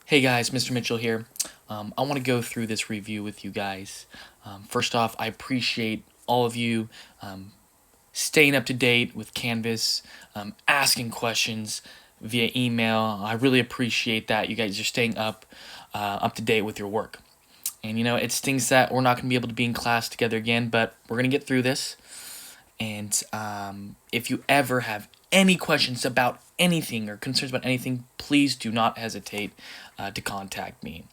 Hey guys, Mr. Mitchell here. I want to go through this review with you guys. First off, I appreciate all of you staying up to date with Canvas, asking questions via email. I really appreciate that. You guys are staying up to date with your work. And it stings that we're not going to be able to be in class together again, but we're going to get through this. And if you ever have any questions about anything or concerns about anything, please do not hesitate to contact me.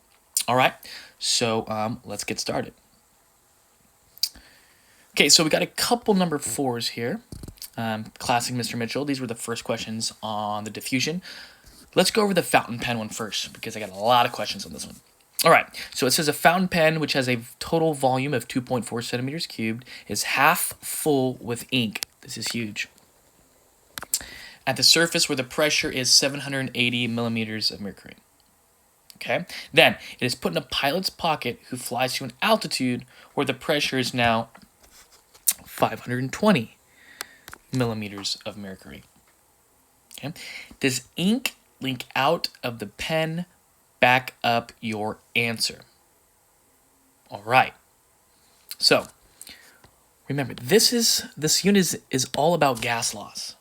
All right, so let's get started. Okay, so we got a couple number fours here. Classic Mr. Mitchell. These were the first questions on the diffusion. Let's go over the fountain pen one first because I got a lot of questions on this one. All right, so it says a fountain pen which has a total volume of 2.4 centimeters cubed is half full with ink. This is huge. At the surface where the pressure is 780 millimeters of mercury. Okay, then it is put in a pilot's pocket who flies to an altitude where the pressure is now 520 millimeters of mercury. Okay, does ink leak out of the pen? Back up your answer. All right. So remember, this unit is all about gas loss.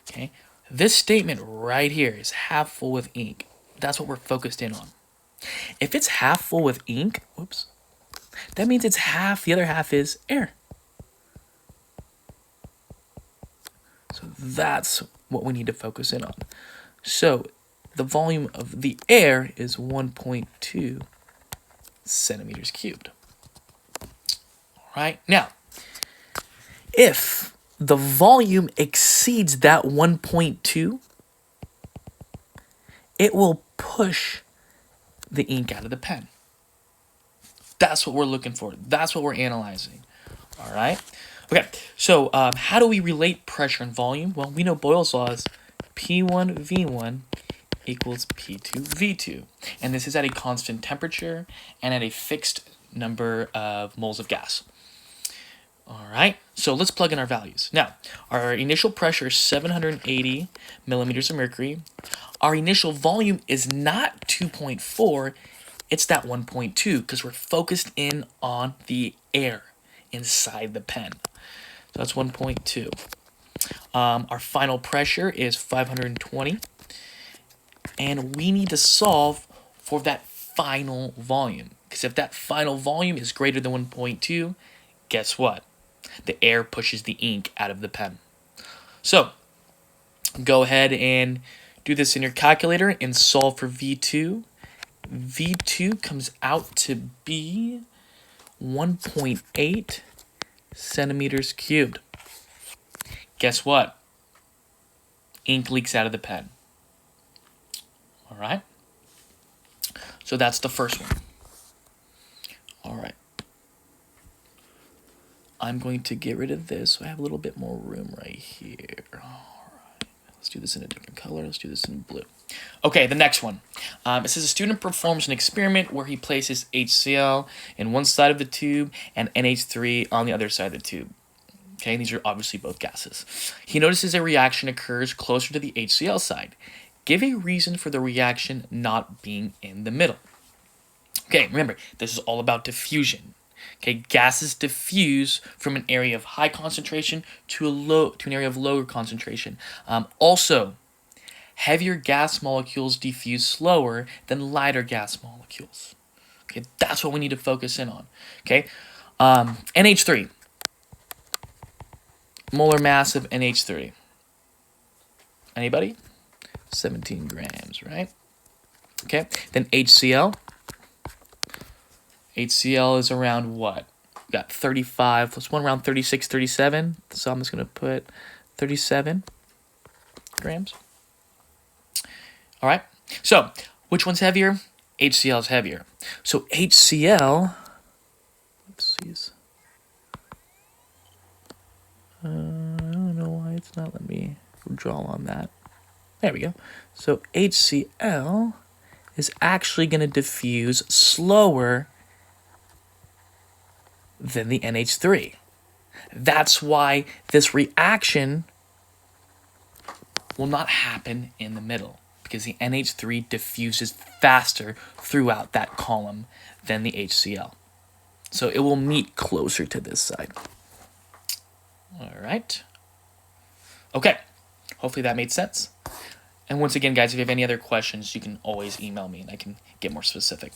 Okay, this statement right here is half full with ink. That's what we're focused in on. If it's half full with ink, that means it's half. The other half is air. So that's what we need to focus in on. So the volume of the air is 1.2 centimeters cubed. All right. Now, if the volume exceeds that 1.2, it will push the ink out of the pen. That's what we're looking for. That's what we're analyzing. All right. Okay. So how do we relate pressure and volume? Well, we know Boyle's law is P1 V1 equals P2 V2. And this is at a constant temperature and at a fixed number of moles of gas. All right, so let's plug in our values. Now, our initial pressure is 780 millimeters of mercury. Our initial volume is not 2.4, it's that 1.2 because we're focused in on the air inside the pen. So that's 1.2. Our final pressure is 520. And we need to solve for that final volume. Because if that final volume is greater than 1.2, guess what? The air pushes the ink out of the pen. So go ahead and do this in your calculator and solve for V2. V2 comes out to be 1.8 centimeters cubed. Guess what? Ink leaks out of the pen. All right. So that's the first one. All right. I'm going to get rid of this so I have a little bit more room right here. All right. Let's do this in a different color. Let's do this in blue. Okay, the next one. It says a student performs an experiment where he places HCl in one side of the tube and NH3 on the other side of the tube. Okay, these are obviously both gases. He notices a reaction occurs closer to the HCl side. Give a reason for the reaction not being in the middle. Okay, remember, this is all about diffusion. Okay, gases diffuse from an area of high concentration to an area of lower concentration. Also, heavier gas molecules diffuse slower than lighter gas molecules. Okay, that's what we need to focus in on. Okay, NH3. Molar mass of NH3. Anybody? 17 grams, right? Okay, then HCl. HCl is around what? We got 35 plus 1, around 36, 37. So I'm just going to put 37 grams. All right, so which one's heavier? HCl is heavier. So HCl, let's see. I don't know why it's not letting me draw on that. There we go. So HCl is actually going to diffuse slower than the NH3. That's why this reaction will not happen in the middle, because the NH3 diffuses faster throughout that column than the HCl. So it will meet closer to this side. All right. Okay. Hopefully that made sense. And once again, guys, if you have any other questions, you can always email me and I can get more specific.